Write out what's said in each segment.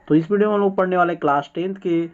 तो इस वीडियो में हम लोग पढ़ने वाले क्लास 10th के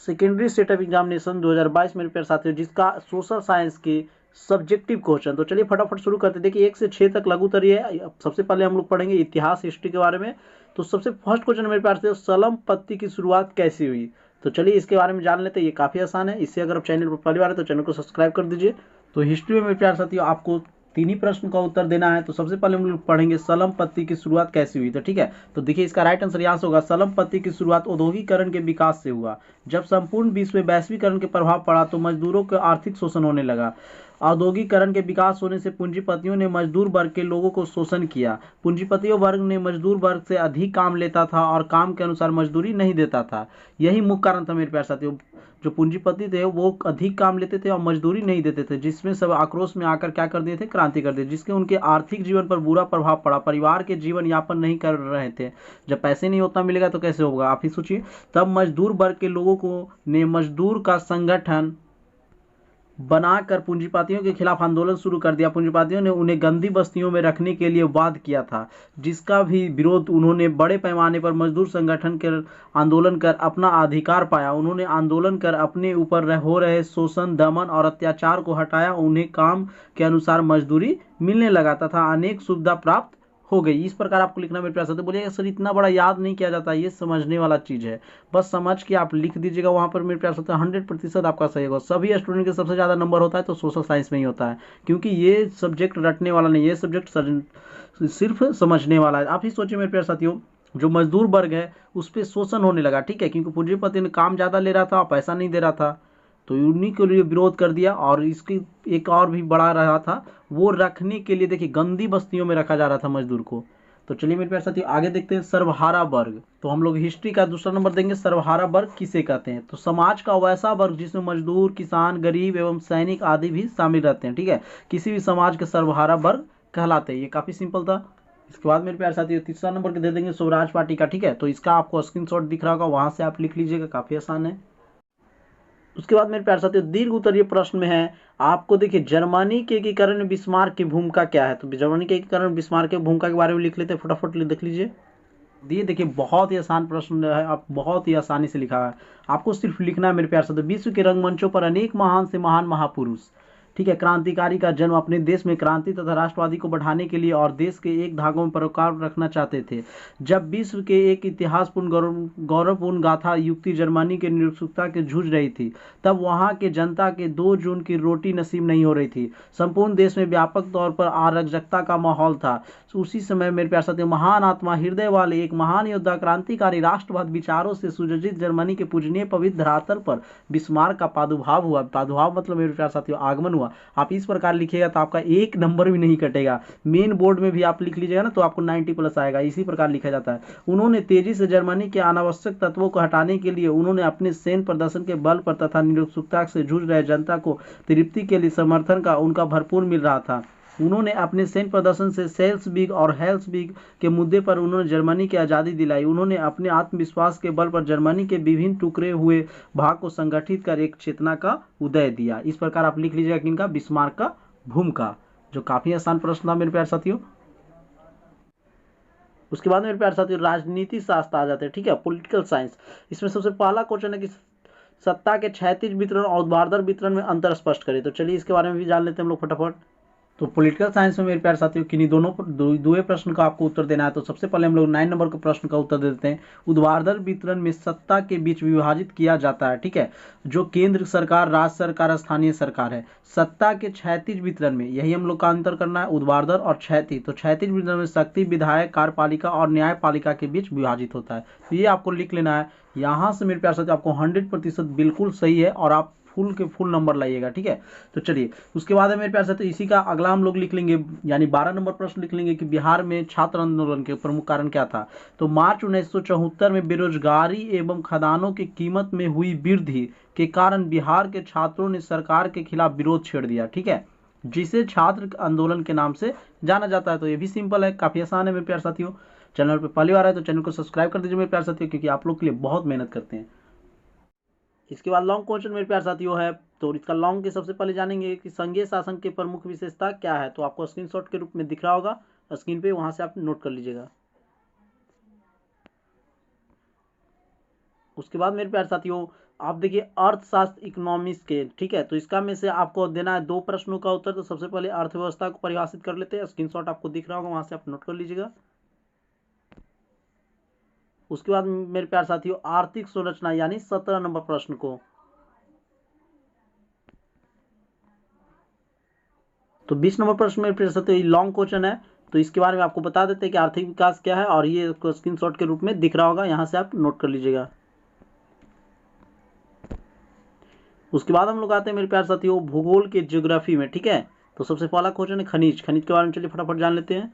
सेकेंडरी सेट ऑफ एग्जामिनेशन 2022 मेरे प्यारे साथियों, जिसका सोशल साइंस के सब्जेक्टिव क्वेश्चन। तो चलिए फटाफट शुरू करते हैं। देखिए 1 से 6 तक लागू उत्तरीय है। सबसे पहले हम लोग पढ़ेंगे इतिहास, हिस्ट्री के बारे में। तो सबसे फर्स्ट क्वेश्चन मेरे प्यारे साथियों, सलम पत्ती की शुरुआत कैसी हुई। तो चलिए इसके बारे में जान लेते हैं। ये काफ़ी आसान है। इससे अगर आप चैनल पर पहली बार है तो चैनल को सब्सक्राइब कर दीजिए। तो हिस्ट्री में मेरे प्यारे साथियों आपको 3 ही प्रश्न का उत्तर देना है। तो सबसे पहले हम लोग पढ़ेंगे सलम पत्ती की शुरुआत कैसी हुई। तो ठीक है, तो देखिए इसका राइट आंसर यहाँ से होगा। सलम पत्ती की शुरुआत औद्योगिकरण के विकास से हुआ। जब संपूर्ण विश्व में वैश्वीकरण के प्रभाव पड़ा तो मजदूरों का आर्थिक शोषण होने लगा। औद्योगिकरण के विकास होने से पूंजीपतियों ने मजदूर वर्ग के लोगों को शोषण किया। पूंजीपतियों वर्ग ने मजदूर वर्ग से अधिक काम लेता था और काम के अनुसार मजदूरी नहीं देता था। यही मुख्य कारण था मेरे प्यारे साथियों। जो पूंजीपति थे वो अधिक काम लेते थे और मजदूरी नहीं देते थे, जिसमें सब आक्रोश में आकर क्या कर दिए थे, क्रांति कर दी, जिसके उनके आर्थिक जीवन पर बुरा प्रभाव पड़ा। परिवार के जीवन यापन नहीं कर रहे थे। जब पैसे नहीं उतना मिलेगा तो कैसे होगा, आप ही सोचिए। तब मजदूर वर्ग के लोगों को ने मजदूर का संगठन बनाकर पूंजीपतियों के खिलाफ आंदोलन शुरू कर दिया। पूंजीपतियों ने उन्हें गंदी बस्तियों में रखने के लिए वाद किया था, जिसका भी विरोध उन्होंने बड़े पैमाने पर मजदूर संगठन के आंदोलन कर अपना अधिकार पाया। उन्होंने आंदोलन कर अपने ऊपर हो रहे शोषण, दमन और अत्याचार को हटाया। उन्हें काम के अनुसार मजदूरी मिलने लगा तथा अनेक सुविधा प्राप्त हो गई। इस प्रकार आपको लिखना मेरे प्यार साथियों। बोलिएगा सर इतना बड़ा याद नहीं किया जाता, ये समझने वाला चीज़ है। बस समझ के आप लिख दीजिएगा वहाँ पर मेरे प्यार साथियों। 100% आपका सही होगा। सभी स्टूडेंट के सबसे ज़्यादा नंबर होता है तो सोशल साइंस में ही होता है, क्योंकि ये सब्जेक्ट रटने वाला नहीं, ये सब्जेक्ट सिर्फ समझने वाला है। आप ही सोचिए मेरे प्यार साथियों, जो मजदूर वर्ग है उस पर शोषण होने लगा, ठीक है, क्योंकि पूंजीपति ने काम ज़्यादा ले रहा था और पैसा नहीं दे रहा था, तो उन्हीं के लिए विरोध कर दिया। और इसकी एक और भी बड़ा रहा था, वो रखने के लिए देखिए गंदी बस्तियों में रखा जा रहा था मजदूर को। तो चलिए मेरे प्यारे साथियों आगे देखते हैं सर्वहारा वर्ग। तो हम लोग हिस्ट्री का दूसरा नंबर देंगे। सर्वहारा वर्ग किसे कहते हैं। तो समाज का वैसा वर्ग जिसमें मजदूर, किसान, गरीब एवं सैनिक आदि भी शामिल रहते हैं, ठीक है, किसी भी समाज के सर्वहारा वर्ग कहलाते हैं। ये काफी सिंपल था। इसके बाद मेरे प्यारे साथियों तीसरा नंबर के दे देंगे स्वराज पार्टी का, ठीक है। तो इसका आपको स्क्रीनशॉट दिख रहा होगा, वहां से आप लिख लीजिएगा, काफी आसान है। उसके बाद मेरे प्यारे साथियों दीर्घ उत्तरीय प्रश्न में है आपको, देखिए जर्मनी के एकीकरण में बिस्मार्क की भूमिका क्या है। तो जर्मनी के एकीकरण में बिस्मार्क की भूमिका के बारे में लिख लेते हैं, फटाफट देख लीजिए। दिए देखिए बहुत ही आसान प्रश्न है, आप बहुत ही आसानी से लिखा है। आपको सिर्फ लिखना है मेरे प्यारे साथियों, विश्व के रंगमंचों पर अनेक महान से महान महापुरुष, ठीक है, क्रांतिकारी का जन्म अपने देश में क्रांति तथा राष्ट्रवादी को बढ़ाने के लिए और देश के एक धागों में परोकार रखना चाहते थे। जब विश्व के एक इतिहासपूर्ण गौरवपूर्ण गाथा युक्ति जर्मनी के निरंकुशता के जूझ रही थी, तब वहां के जनता के 2 जून की रोटी नसीब नहीं हो रही थी। संपूर्ण देश में व्यापक तौर पर अराजकता का माहौल था। उसी समय मेरे प्यारे साथियों महान आत्मा, हृदय वाले एक महान योद्धा, क्रांतिकारी, राष्ट्रवाद विचारों से सुसज्जित जर्मनी के पूजनीय पवित्र धरातल पर बिस्मार्क का प्रादुर्भाव हुआ। प्रादुर्भाव मतलब मेरे प्यारे साथियों आगमन हुआ। आप इस प्रकार लिखिएगा तो आपका एक नंबर भी नहीं कटेगा। मेन बोर्ड में भी आप लिख लीजिएगा ना तो आपको 90+ आएगा। इसी प्रकार लिखा जाता है। उन्होंने तेजी से जर्मनी के अनावश्यक तत्वों को हटाने के लिए उन्होंने अपने सैन्य प्रदर्शन के बल पर तथा निरंकुशता से जूझ रहे जनता को तृप्ति के लिए समर्थन का उनका भरपूर मिल रहा था। उन्होंने अपने सैन्य प्रदर्शन से सेल्सबिग और हेल्सबिग के मुद्दे पर उन्होंने जर्मनी की आज़ादी दिलाई। उन्होंने अपने आत्मविश्वास के बल पर जर्मनी के विभिन्न टुकड़े हुए भाग को संगठित कर एक चेतना का उदय दिया। इस प्रकार आप लिख लीजिएगा कि इनका बिस्मार्क का भूमिका, जो काफी आसान प्रश्न था मेरे प्यारे साथियों। उसके बाद मेरे प्यारे साथियों राजनीति शास्त्र आ जाते हैं, ठीक है, पॉलिटिकल साइंस। इसमें सबसे पहला क्वेश्चन है कि सत्ता के क्षैतिज वितरण और ऊर्ध्वाधर वितरण में अंतर स्पष्ट करें। तो चलिए इसके बारे में भी जान लेते हैं हम लोग फटाफट। तो पॉलिटिकल साइंस में मेरे प्यारे साथियों किन्हीं दोनों दो प्रश्न का आपको उत्तर देना है। तो सबसे पहले हम लोग 9 नंबर के प्रश्न का उत्तर देते हैं। ऊर्ध्वाधर वितरण में सत्ता के बीच विभाजित किया जाता है, ठीक है, जो केंद्र सरकार, राज्य सरकार, स्थानीय सरकार है। सत्ता के क्षैतिज वितरण में यही हम लोग का अंतर करना है, ऊर्ध्वाधर और क्षैतिज। तो क्षैतिज वितरण में शक्ति विधायक, कार्यपालिका और न्यायपालिका के बीच विभाजित होता है। तो ये आपको लिख लेना है। यहाँ से मेरे प्यारे साथियों आपको 100% बिल्कुल सही है और आप फुल के फुल नंबर लाइएगा, ठीक है। तो चलिए उसके बाद है मेरे प्यारे साथियों इसी का अगला हम लोग लिख लेंगे, यानी 12 नंबर प्रश्न लिख लेंगे कि बिहार में छात्र आंदोलन के प्रमुख कारण क्या था। तो मार्च 1974 में बेरोजगारी एवं खदानों की कीमत में हुई वृद्धि के कारण बिहार के छात्रों ने सरकार के खिलाफ विरोध छेड़ दिया, ठीक है, जिसे छात्र आंदोलन के नाम से जाना जाता है। तो ये भी सिंपल है, काफी आसान है मेरे प्यारे साथियों। चैनल पर पहली बार है तो चैनल को सब्सक्राइब कर दीजिए मेरे प्यारे साथियों, क्योंकि आप लोग के लिए बहुत मेहनत करते हैं। इसके बाद लॉन्ग क्वेश्चन मेरे प्यारे साथियों है। तो इसका लॉन्ग के सबसे पहले जानेंगे कि संघीय शासन की प्रमुख विशेषता क्या है। तो आपको स्क्रीनशॉट के रूप में दिख रहा होगा स्क्रीन पे, वहां से आप नोट कर लीजिएगा। उसके बाद मेरे प्यारे साथियों आप देखिए अर्थशास्त्र इकोनॉमिक्स के, ठीक है, तो इसका में से आपको देना है 2 प्रश्नों का उत्तर। तो सबसे पहले अर्थव्यवस्था को परिभाषित कर लेते हैं, स्क्रीनशॉट आपको दिख रहा होगा, वहां से आप नोट कर लीजिएगा। उसके बाद मेरे प्यारे साथियों आर्थिक संरचना यानी 17 नंबर प्रश्न को, तो 20 नंबर प्रश्न में प्यारे साथियों लॉन्ग क्वेश्चन है, तो इसके बारे में आपको बता देते हैं कि आर्थिक विकास क्या है, और ये स्क्रीनशॉट के रूप में दिख रहा होगा, यहाँ से आप नोट कर लीजिएगा। उसके बाद हम लोग आते हैं मेरे प्यारे साथियों भूगोल के ज्योग्राफी में, ठीक है। तो सबसे पहला क्वेश्चन है खनिज, खनिज के बारे में चलिए फटाफट जान लेते हैं।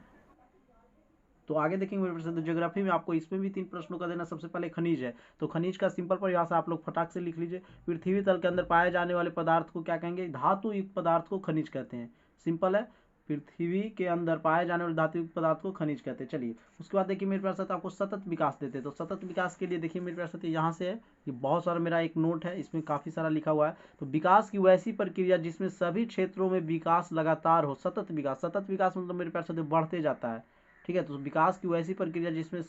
तो आगे देखेंगे मेरे प्यारे साथियों ज्योग्राफी में आपको इसमें भी 3 प्रश्नों का देना। सबसे पहले खनिज है, तो खनिज का सिंपल परिभाषा आप लोग फटाक से लिख लीजिए। पृथ्वी तल के अंदर पाए जाने वाले पदार्थ को क्या कहेंगे, धातु युक्त पदार्थ को खनिज कहते हैं। सिंपल है, पृथ्वी के अंदर पाए जाने वाले धातु युक्त पदार्थ को खनिज कहते हैं। चलिए उसके बाद देखिए मेरे प्यारे साथियों आपको सतत विकास देते हैं। तो सतत विकास के लिए देखिए मेरे प्यारे साथियों यहाँ से है, ये बहुत सारा मेरा एक नोट है, इसमें काफ़ी सारा लिखा हुआ है। तो विकास की वैसी प्रक्रिया जिसमें सभी क्षेत्रों में विकास लगातार हो, सतत विकास। सतत विकास मतलब मेरे प्यारे साथियों बढ़ते जाता है, ठीक है। तो विकास की वैसी प्रक्रिया जिसमें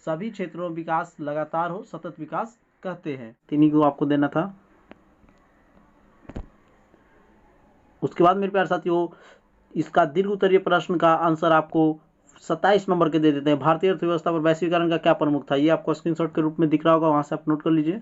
सभी क्षेत्रों में विकास लगातार हो, सतत विकास कहते हैं। तीन को आपको देना था। उसके बाद मेरे प्यारे साथियों इसका दीर्घ उत्तरीय प्रश्न का आंसर आपको 27 नंबर के दे देते हैं। भारतीय अर्थव्यवस्था पर वैश्वीकरण का क्या प्रमुख था, ये आपको स्क्रीनशॉट के रूप में दिख रहा होगा, वहां से आप नोट कर लीजिए।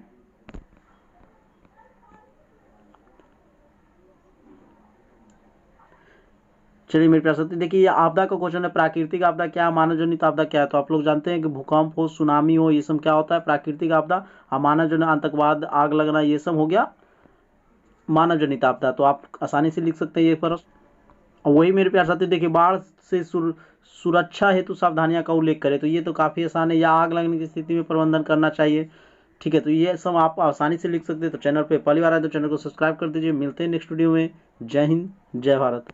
चलिए मेरे प्यारे साथियों देखिए ये आपदा का क्वेश्चन है, प्राकृतिक आपदा क्या है, मानव जनित आपदा क्या है। तो आप लोग जानते हैं कि भूकंप हो, सुनामी हो, ये सब क्या होता है प्राकृतिक आपदा, और मानव जनित आतंकवाद, आग लगना, ये सब हो गया मानव जनित आपदा। तो आप आसानी से लिख सकते हैं ये प्रश्न। और वही मेरे प्यारे साथी देखिए बाढ़ से सुरक्षा हेतु सावधानियां का उल्लेख करें, तो ये तो काफ़ी आसान है, या आग लगने की स्थिति में प्रबंधन करना चाहिए, ठीक है। तो ये सब आप आसानी से लिख सकते हैं। तो चैनल पे पहली बार आए तो चैनल को सब्सक्राइब कर दीजिए। मिलते हैं नेक्स्ट वीडियो में। जय हिंद, जय भारत।